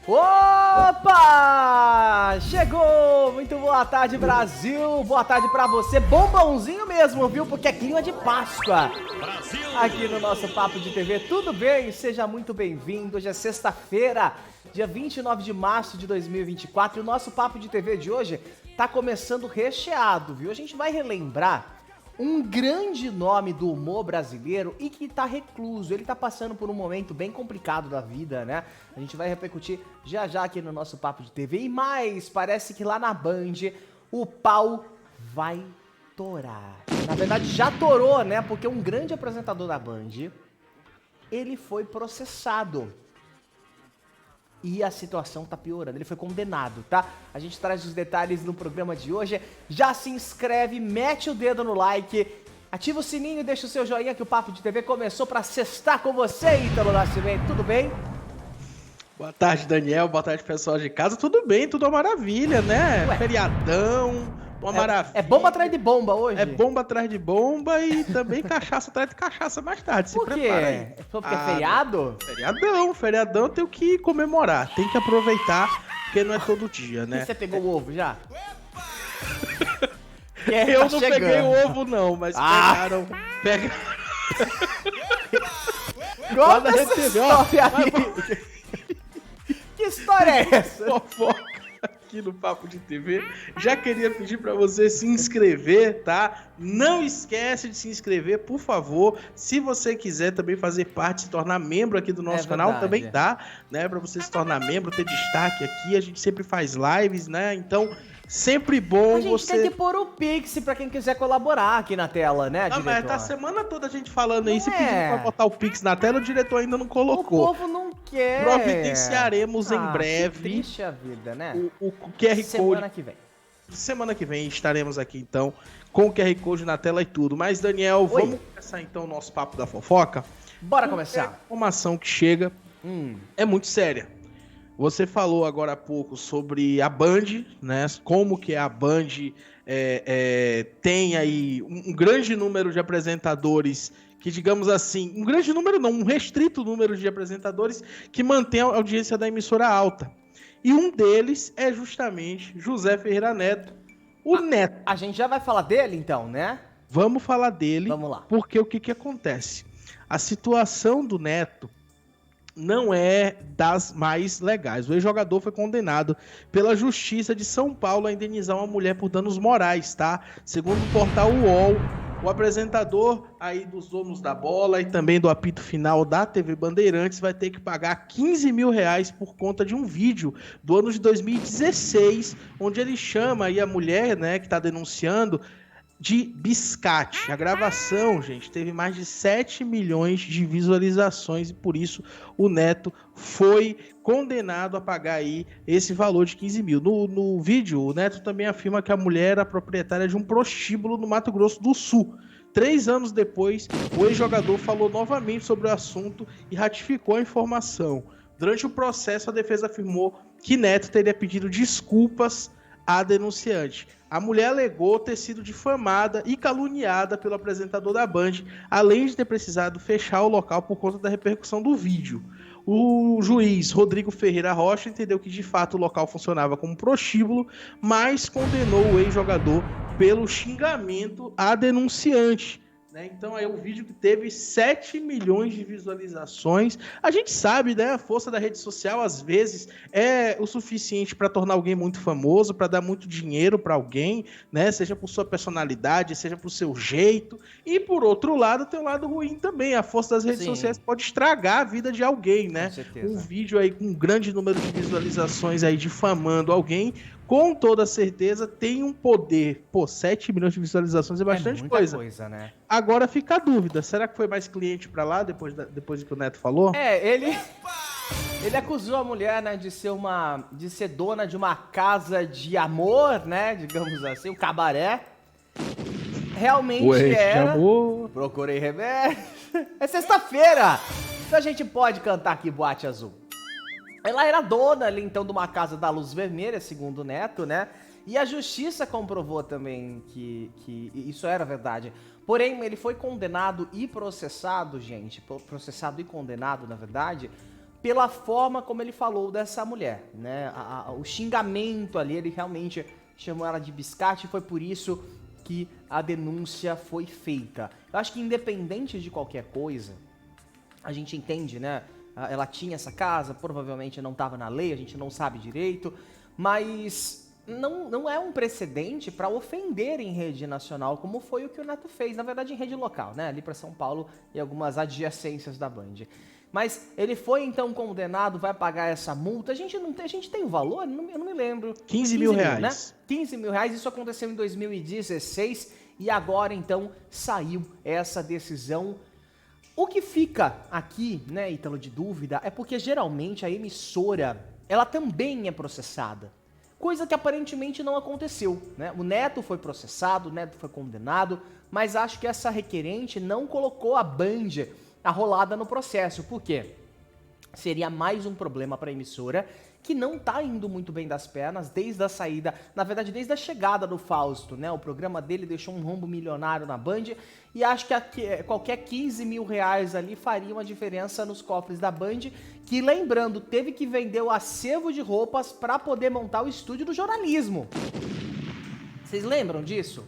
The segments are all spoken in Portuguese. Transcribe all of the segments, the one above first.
Opa! Chegou! Muito boa tarde, Brasil! Boa tarde pra você, bombonzinho mesmo, viu? Porque é clima de Páscoa. Brasil! Aqui no nosso Papo de TV, tudo bem? Seja muito bem-vindo. Hoje é sexta-feira, dia 29 de março de 2024 e o nosso Papo de TV de hoje tá começando recheado, viu? A gente vai relembrar um grande nome do humor brasileiro e que tá recluso. Ele tá passando por um momento bem complicado da vida, né? A gente vai repercutir já já aqui no nosso Papo de TV. E mais, parece que lá na Band o pau vai torar. Na verdade já torou, né? Porque um grande apresentador da Band, ele foi processado. E a situação tá piorando, ele foi condenado, tá? A gente traz os detalhes no programa de hoje. Já se inscreve, mete o dedo no like, ativa o sininho e deixa o seu joinha que o Papo de TV começou pra sextar com você, Ítalo Nascimento. Tudo bem? Boa tarde, Daniel. Boa tarde, pessoal de casa. Tudo bem, tudo uma maravilha, né? Ué. Feriadão, uma maravilha. É bomba atrás de bomba hoje? É bomba atrás de bomba e também cachaça atrás de cachaça mais tarde. Se Por quê? prepara aí. Porque é feriado? Feriadão tem que comemorar, tem que aproveitar, porque não é todo dia, né? E você pegou o ovo já? Eu não peguei o ovo não, mas pegaram. Conta essa história aí. Que história é essa? Fofoca aqui no Papo de TV. Já queria pedir para você se inscrever, tá? Não esquece de se inscrever, por favor. Se você quiser também fazer parte, se tornar membro aqui do nosso canal, também dá, né? Para você se tornar membro, ter destaque aqui. A gente sempre faz lives, né? Então, sempre bom você... A gente tem que pôr o Pix pra quem quiser colaborar aqui na tela, né, diretor? Mas tá a semana toda a gente falando aí, se pedir pra botar o Pix na tela, o diretor ainda não colocou. O povo não quer. Providenciaremos em breve. Que triste a vida, né? O QR Code. Semana que vem. Semana que vem estaremos aqui, então, com o QR Code na tela e tudo. Mas, Daniel, vamos começar, então, o nosso Papo da Fofoca? Bora começar. A informação que chega é muito séria. Você falou agora há pouco sobre a Band, né? Como que a Band tem aí um grande número de apresentadores que, digamos assim, um grande número não, um restrito número de apresentadores que mantém a audiência da emissora alta. E um deles é justamente José Ferreira Neto, o Neto. A gente já vai falar dele, então, né? Vamos falar dele. Vamos lá. Porque o que acontece? A situação do Neto não é das mais legais. O ex-jogador foi condenado pela Justiça de São Paulo a indenizar uma mulher por danos morais, tá? Segundo o portal UOL, o apresentador aí dos Donos da Bola e também do apito final da TV Bandeirantes vai ter que pagar 15 mil reais por conta de um vídeo do ano de 2016, onde ele chama aí a mulher, né, que tá denunciando, de biscate. A gravação, gente, teve mais de 7 milhões de visualizações e por isso o Neto foi condenado a pagar aí esse valor de 15 mil. No vídeo, o Neto também afirma que a mulher era proprietária de um prostíbulo no Mato Grosso do Sul. 3 anos depois, o ex-jogador falou novamente sobre o assunto e ratificou a informação. Durante o processo, a defesa afirmou que Neto teria pedido desculpas à denunciante. A mulher alegou ter sido difamada e caluniada pelo apresentador da Band, além de ter precisado fechar o local por conta da repercussão do vídeo. O juiz Rodrigo Ferreira Rocha entendeu que de fato o local funcionava como prostíbulo, mas condenou o ex-jogador pelo xingamento à denunciante. Então é um vídeo que teve 7 milhões de visualizações. A gente sabe, né? A força da rede social às vezes é o suficiente para tornar alguém muito famoso, para dar muito dinheiro para alguém, né? Seja por sua personalidade, seja por seu jeito. E por outro lado, tem um lado ruim também. A força das redes sociais pode estragar a vida de alguém, né? Com certeza. Um vídeo aí com um grande número de visualizações aí difamando alguém, com toda certeza tem um poder. 7 milhões de visualizações é bastante coisa, né? Agora fica a dúvida, será que foi mais cliente pra lá depois que o Neto falou? Ele acusou a mulher, né, de ser dona de uma casa de amor, né, digamos assim, um cabaré. Realmente era. Amor. Procurei remédio. É sexta-feira, então a gente pode cantar aqui Boate Azul. Ela era dona ali, então, de uma casa da Luz Vermelha, segundo o Neto, né? E a justiça comprovou também que isso era verdade. Porém, ele foi condenado e processado, gente. Processado e condenado, na verdade, pela forma como ele falou dessa mulher, né? O xingamento ali, ele realmente chamou ela de biscate e foi por isso que a denúncia foi feita. Eu acho que independente de qualquer coisa, a gente entende, né? Ela tinha essa casa, provavelmente não estava na lei, a gente não sabe direito, mas não é um precedente para ofender em rede nacional, como foi o que o Neto fez, na verdade em rede local, né? Ali para São Paulo e algumas adjacências da Band. Mas ele foi então condenado, vai pagar essa multa. A gente tem o valor? Eu não me lembro. 15 mil reais. Né? 15 mil reais, isso aconteceu em 2016 e agora então saiu essa decisão. O que fica aqui, né, Ítalo, de dúvida, é porque geralmente a emissora, ela também é processada. Coisa que aparentemente não aconteceu, né? O Neto foi processado, o Neto foi condenado, mas acho que essa requerente não colocou a Band arrolada no processo. Por quê? Seria mais um problema para a emissora que não tá indo muito bem das pernas desde a saída, na verdade desde a chegada do Fausto, né? O programa dele deixou um rombo milionário na Band e acho que qualquer 15 mil reais ali faria uma diferença nos cofres da Band, que lembrando, teve que vender o acervo de roupas para poder montar o estúdio do jornalismo. Vocês lembram disso?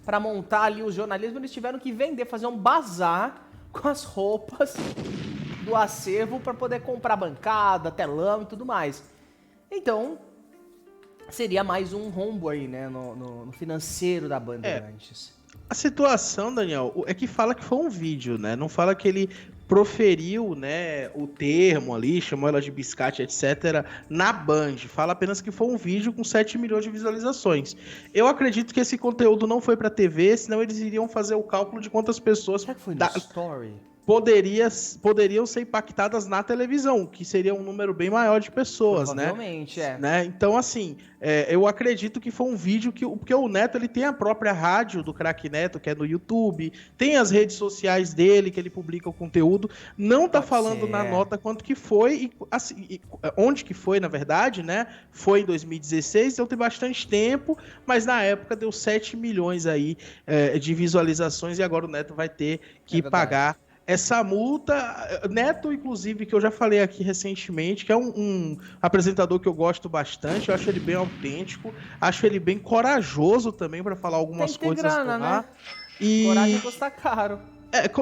Para montar ali o jornalismo eles tiveram que vender, fazer um bazar com as roupas do acervo para poder comprar bancada, telão e tudo mais. Então, seria mais um rombo aí, né, no financeiro da Bandeirantes. A situação, Daniel, é que fala que foi um vídeo, né? Não fala que ele proferiu, né, o termo ali, chamou ela de biscate, etc, na Band. Fala apenas que foi um vídeo com 7 milhões de visualizações. Eu acredito que esse conteúdo não foi pra TV, senão eles iriam fazer o cálculo de quantas pessoas Será que foi no Story? Poderiam ser impactadas na televisão, que seria um número bem maior de pessoas, provavelmente, né? Então, assim, eu acredito que foi um vídeo porque o Neto, ele tem a própria rádio do Craque Neto, que é no YouTube, tem as redes sociais dele, que ele publica o conteúdo, não tá falando na nota quanto que foi, onde que foi, na verdade, né? Foi em 2016, então tem bastante tempo, mas na época deu 7 milhões aí de visualizações e agora o Neto vai ter que pagar essa multa. Neto, inclusive, que eu já falei aqui recentemente, que é um apresentador que eu gosto bastante, eu acho ele bem autêntico, acho ele bem corajoso também para falar algumas coisas grana, lá. Né? E coragem custa caro.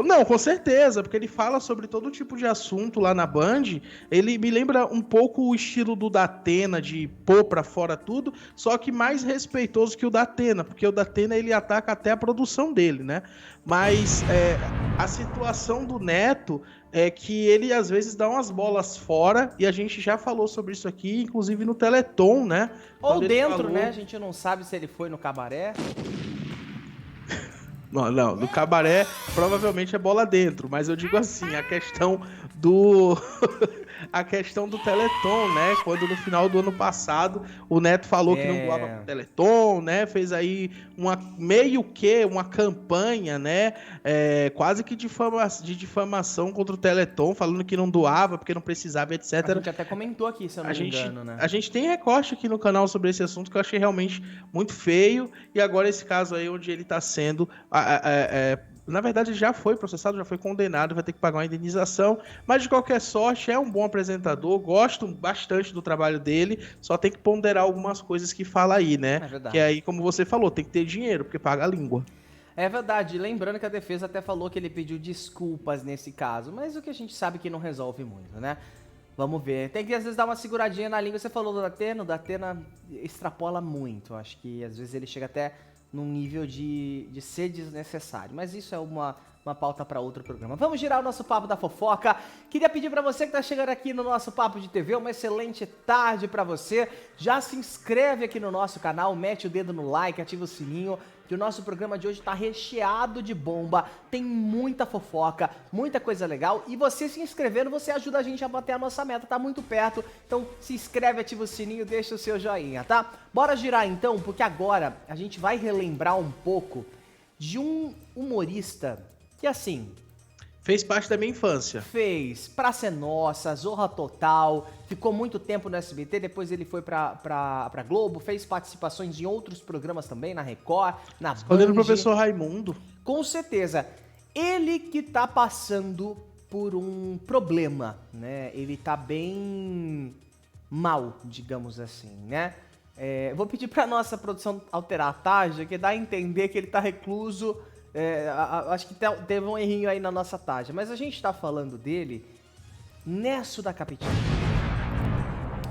Não, com certeza, porque ele fala sobre todo tipo de assunto lá na Band. Ele me lembra um pouco o estilo do Datena, de pôr pra fora tudo, só que mais respeitoso que o Datena, porque o Datena ele ataca até a produção dele, né? Mas a situação do Neto é que ele às vezes dá umas bolas fora, e a gente já falou sobre isso aqui, inclusive no Teleton, né? Ou dentro, né? A gente não sabe se ele foi no cabaré. Não, no cabaré provavelmente é bola dentro, mas eu digo assim, a questão do Teleton, né? Quando no final do ano passado o Neto falou que não doava pro Teleton, né? Fez aí uma campanha, né? Quase que de difamação contra o Teleton, falando que não doava porque não precisava, etc. A gente até comentou aqui, se eu não me engano, né? A gente tem recorte aqui no canal sobre esse assunto que eu achei realmente muito feio, e agora esse caso aí onde ele tá sendo na verdade já foi processado, já foi condenado, vai ter que pagar uma indenização, mas de qualquer sorte é um bom apresentador, gosto bastante do trabalho dele, só tem que ponderar algumas coisas que fala aí, né? Que aí, como você falou, tem que ter dinheiro, porque paga a língua. É verdade, lembrando que a defesa até falou que ele pediu desculpas nesse caso, mas o que a gente sabe que não resolve muito, né? Vamos ver, tem que às vezes dar uma seguradinha na língua. Você falou do Datena, o Datena extrapola muito, acho que às vezes ele chega até num nível de ser desnecessário. Mas isso é uma pauta para outro programa. Vamos girar o nosso Papo da Fofoca. Queria pedir para você que está chegando aqui no nosso Papo de TV, uma excelente tarde para você. Já se inscreve aqui no nosso canal, mete o dedo no like, ativa o sininho, que o nosso programa de hoje está recheado de bomba, tem muita fofoca, muita coisa legal, e você se inscrevendo, você ajuda a gente a bater a nossa meta, tá muito perto, então se inscreve, ativa o sininho, deixa o seu joinha, tá? Bora girar então, porque agora a gente vai relembrar um pouco de um humorista que, assim, fez parte da minha infância. Fez Praça é Nossa, Zorra Total, ficou muito tempo no SBT, depois ele foi pra Globo, fez participações em outros programas também, na Record, na Band. Escolhendo o Professor Raimundo. Com certeza. Ele que tá passando por um problema, né? Ele tá bem mal, digamos assim, né? Vou pedir pra nossa produção alterar a tarja, que dá a entender que ele tá recluso. Acho que teve um errinho aí na nossa tarja, mas a gente tá falando dele, Nesso da Capitinga.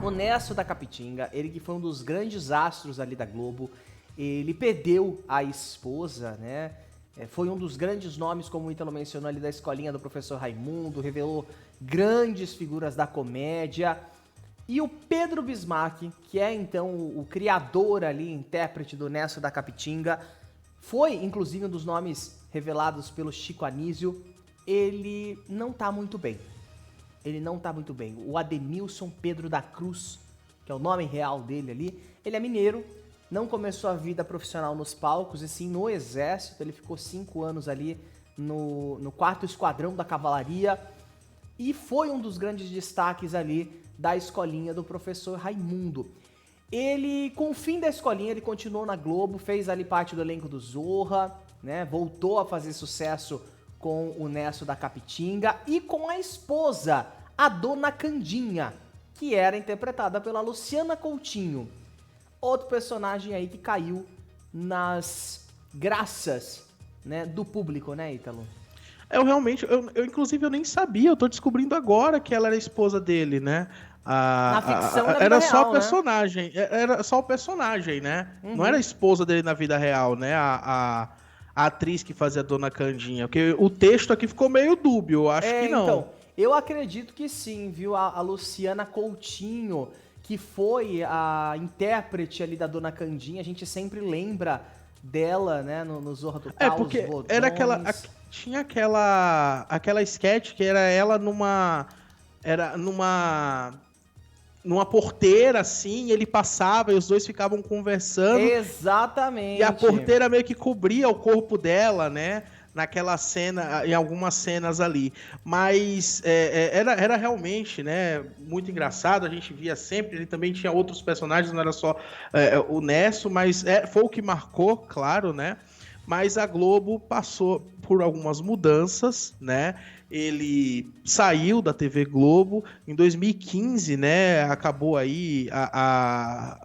O Nesso da Capitinga, ele que foi um dos grandes astros ali da Globo, ele perdeu a esposa, né? Foi um dos grandes nomes, como o Ítalo mencionou ali, da escolinha do professor Raimundo, revelou grandes figuras da comédia. E o Pedro Bismarck, que é então o criador ali, intérprete do Nesso da Capitinga, foi inclusive um dos nomes revelados pelo Chico Anísio, ele não tá muito bem. Ele não tá muito bem. O Ademilson Pedro da Cruz, que é o nome real dele ali, ele é mineiro, não começou a vida profissional nos palcos, e sim no exército. Ele ficou 5 anos ali no 4º Esquadrão da Cavalaria e foi um dos grandes destaques ali da escolinha do professor Raimundo. Ele, com o fim da escolinha, ele continuou na Globo, fez ali parte do elenco do Zorra, né? Voltou a fazer sucesso com o Nesso da Capitinga e com a esposa, a Dona Candinha, que era interpretada pela Luciana Coutinho. Outro personagem aí que caiu nas graças, né, do público, né, Ítalo? Inclusive, eu nem sabia, eu tô descobrindo agora que ela era esposa dele, né? Na ficção, na vida era real, só né? personagem, era só o personagem, né? Uhum. Não era a esposa dele na vida real, né? A atriz que fazia a Dona Candinha, porque o texto aqui ficou meio dúbio, eu acho que não. Então, eu acredito que sim, viu? A Luciana Coutinho, que foi a intérprete ali da Dona Candinha, a gente sempre lembra dela, né, no Zorra Total, porque os Bodões. era tinha aquela sketch que era ela numa porteira, assim, e ele passava e os dois ficavam conversando. Exatamente. E a porteira meio que cobria o corpo dela, né? Naquela cena, em algumas cenas ali. Mas era realmente, né, muito engraçado, a gente via sempre, ele também tinha outros personagens, não era só o Nesso, mas foi o que marcou, claro, né? Mas a Globo passou por algumas mudanças, né? Ele saiu da TV Globo em 2015, né? Acabou aí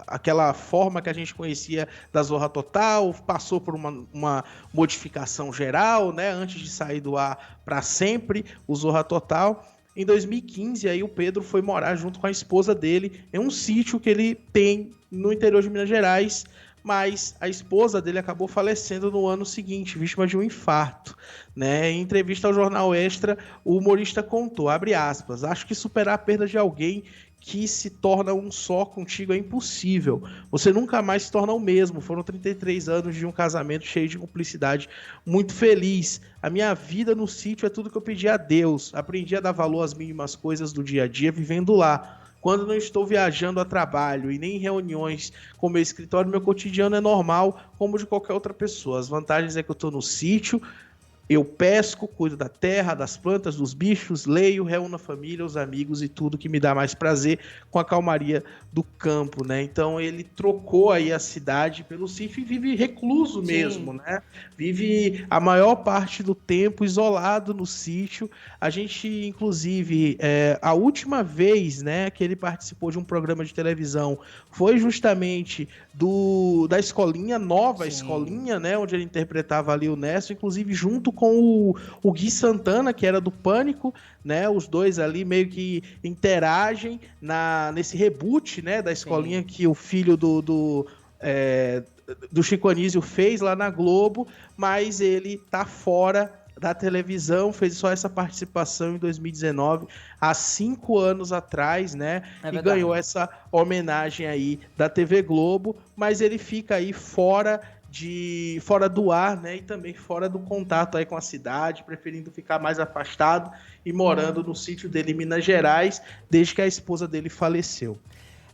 aquela forma que a gente conhecia da Zorra Total, passou por uma modificação geral, né? Antes de sair do ar para sempre, o Zorra Total. Em 2015, aí o Pedro foi morar junto com a esposa dele em um sítio que ele tem no interior de Minas Gerais, mas a esposa dele acabou falecendo no ano seguinte, vítima de um infarto, né? Em entrevista ao Jornal Extra, o humorista contou, abre aspas, acho que superar a perda de alguém que se torna um só contigo é impossível. Você nunca mais se torna o mesmo. Foram 33 anos de um casamento cheio de cumplicidade, muito feliz. A minha vida no sítio é tudo que eu pedi a Deus. Aprendi a dar valor às mínimas coisas do dia a dia, vivendo lá. Quando não estou viajando a trabalho e nem em reuniões com meu escritório, meu cotidiano é normal, como de qualquer outra pessoa. As vantagens é que eu estou no sítio, eu pesco, cuido da terra, das plantas, dos bichos, leio, reúno a família, os amigos e tudo que me dá mais prazer com a calmaria do campo, né? Então ele trocou aí a cidade pelo sítio e vive recluso mesmo, né? Vive a maior parte do tempo isolado no sítio. A gente, inclusive, a última vez, né, que ele participou de um programa de televisão foi justamente da escolinha, nova escolinha, né? Onde ele interpretava ali o Nesso, inclusive junto com o Gui Santana, que era do Pânico, né? Os dois ali meio que interagem nesse reboot, né? Da escolinha que o filho do Chico Anísio fez lá na Globo, mas ele tá fora da televisão, fez só essa participação em 2019, há 5 anos atrás, né? E ganhou essa homenagem aí da TV Globo, mas ele fica aí fora do ar, né? E também fora do contato aí com a cidade, preferindo ficar mais afastado e morando no sítio dele em Minas Gerais, desde que a esposa dele faleceu.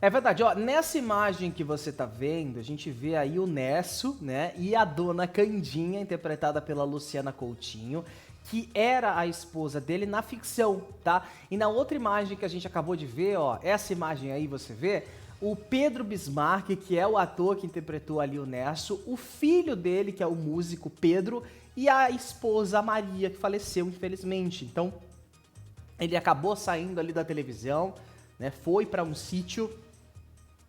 É verdade, ó, nessa imagem que você tá vendo, a gente vê aí o Nesso, né, e a Dona Candinha, interpretada pela Luciana Coutinho, que era a esposa dele na ficção, tá? E na outra imagem que a gente acabou de ver, ó, essa imagem aí você vê, o Pedro Bismarck, que é o ator que interpretou ali o Nesso, o filho dele, que é o músico Pedro, e a esposa Maria, que faleceu, infelizmente. Então, Ele acabou saindo ali da televisão, né? Foi para um sítio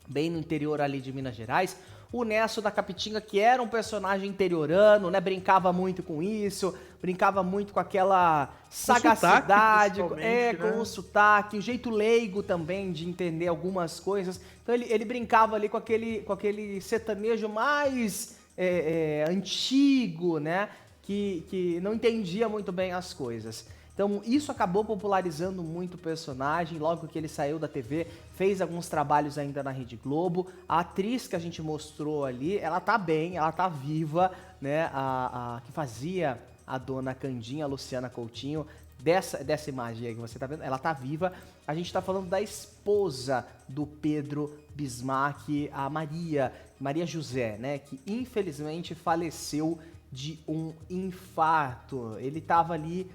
bem no interior ali de Minas Gerais. O Nesso da Capitinga, que era um personagem interiorano, né? Brincava muito com isso, brincava muito com aquela sagacidade, com o sotaque, o jeito leigo também de entender algumas coisas. Então ele brincava ali com aquele sertanejo mais antigo, né? Que não entendia muito bem as coisas. Então isso acabou popularizando muito o personagem. Logo que ele saiu da TV, fez alguns trabalhos ainda na Rede Globo. A atriz que a gente mostrou ali, ela tá bem, ela tá viva, né? A que fazia a dona Candinha, a Luciana Coutinho, dessa imagem aí que você tá vendo, ela tá viva. A gente tá falando da esposa do Pedro Bismarck, a Maria José, né? Que infelizmente faleceu de um infarto. Ele tava ali...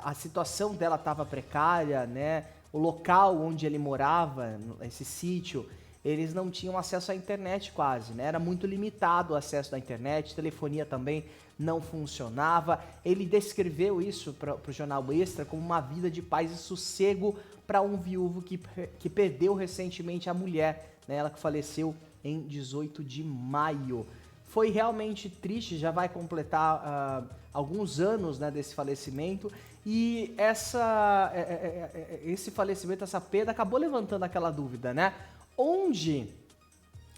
a situação dela estava precária, né? O local onde ele morava, esse sítio, eles não tinham acesso à internet quase, né? Era muito limitado o acesso da internet, telefonia também não funcionava. Ele descreveu isso para o Jornal Extra como uma vida de paz e sossego para um viúvo que perdeu recentemente a mulher, né? Ela que faleceu em 18 de maio. Foi realmente triste, já vai completar alguns anos, né, desse falecimento, e esse falecimento, essa perda, acabou levantando aquela dúvida, né? Onde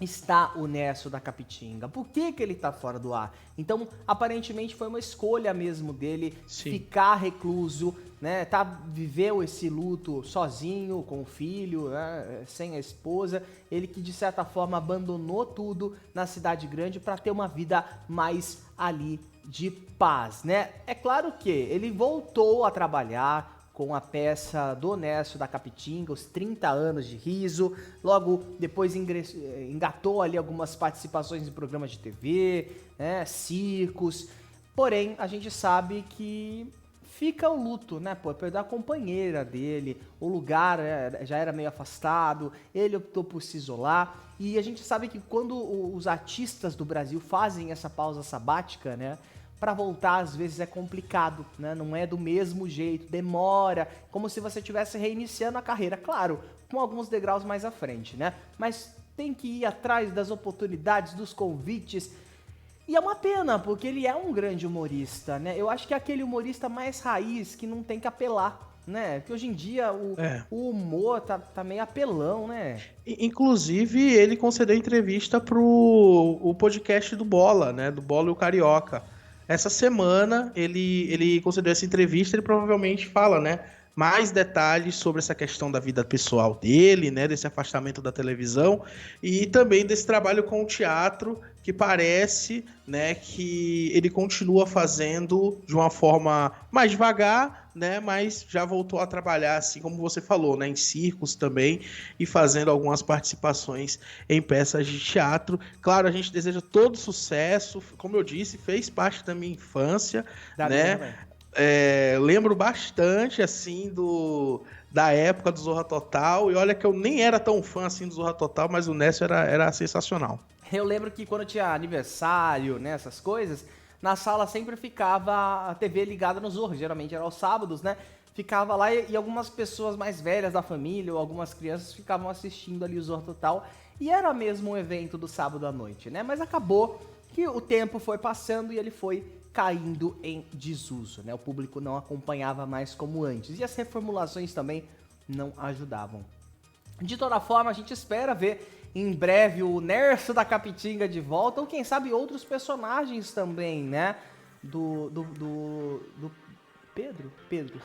está o Nesso da Capitinga? Por que ele está fora do ar? Então, aparentemente foi uma escolha mesmo dele ficar recluso, né? Viveu esse luto sozinho, com o filho, né? Sem a esposa. Ele que, de certa forma, abandonou tudo na cidade grande para ter uma vida mais ali de paz, né? É claro que ele voltou a trabalhar com a peça do Nesso da Capitinga, os 30 anos de riso. Logo depois engatou ali algumas participações em programas de TV, né, circos. Porém, a gente sabe que fica o luto, né? Pô, perdeu a companheira dele, o lugar já era meio afastado, ele optou por se isolar. E a gente sabe que quando os artistas do Brasil fazem essa pausa sabática, né? Para voltar às vezes é complicado, né? Não é do mesmo jeito, demora, como se você estivesse reiniciando a carreira, claro, com alguns degraus mais à frente, né? Mas tem que ir atrás das oportunidades, dos convites. E é uma pena, porque ele é um grande humorista, né? Eu acho que é aquele humorista mais raiz que não tem que apelar, né? Porque hoje em dia o humor tá meio apelão, né? Inclusive, ele concedeu entrevista pro podcast do Bola, né? Do Bola e o Carioca. Essa semana ele concedeu essa entrevista, ele provavelmente fala, né, mais detalhes sobre essa questão da vida pessoal dele, né, desse afastamento da televisão e também desse trabalho com o teatro, que parece, né, que ele continua fazendo de uma forma mais devagar, né, mas já voltou a trabalhar, assim como você falou, né, em circos também e fazendo algumas participações em peças de teatro. Claro, a gente deseja todo sucesso, como eu disse, fez parte da minha infância, né? Lembro bastante, assim, da época do Zorra Total, e olha que eu nem era tão fã, assim, do Zorra Total, mas o Nesso era sensacional. Eu lembro que quando tinha aniversário, né, essas coisas, na sala sempre ficava a TV ligada no Zorro, geralmente era aos sábados, né? Ficava lá e algumas pessoas mais velhas da família ou algumas crianças ficavam assistindo ali o Zorro Total, e era mesmo um evento do sábado à noite, né? Mas acabou que o tempo foi passando e ele foi caindo em desuso, né? O público não acompanhava mais como antes, e as reformulações também não ajudavam. De toda forma, a gente espera ver em breve o Nesso da Capitinga de volta, ou quem sabe outros personagens também, né? Do Pedro Bismarck.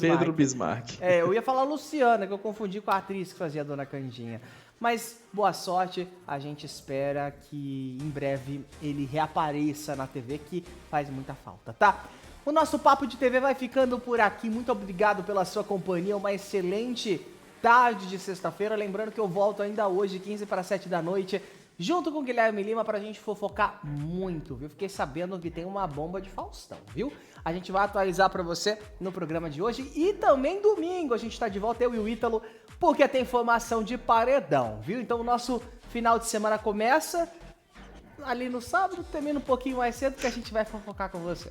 Pedro Bismarck. Eu ia falar Luciana, que eu confundi com a atriz que fazia a Dona Candinha. Mas boa sorte, a gente espera que em breve ele reapareça na TV, que faz muita falta, tá? O nosso Papo de TV vai ficando por aqui. Muito obrigado pela sua companhia, uma excelente tarde de sexta-feira. Lembrando que eu volto ainda hoje, 15 para 7 da noite, junto com o Guilherme Lima, pra gente fofocar muito, viu? Fiquei sabendo que tem uma bomba de Faustão, viu? A gente vai atualizar pra você no programa de hoje e também domingo a gente tá de volta, eu e o Ítalo, porque tem formação de paredão, viu? Então o nosso final de semana começa ali no sábado, termina um pouquinho mais cedo que a gente vai fofocar com você.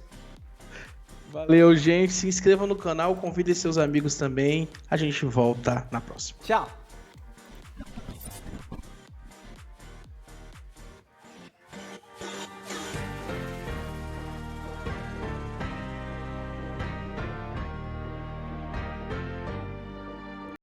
Valeu, gente. Se inscreva no canal, convide seus amigos também. A gente volta na próxima. Tchau.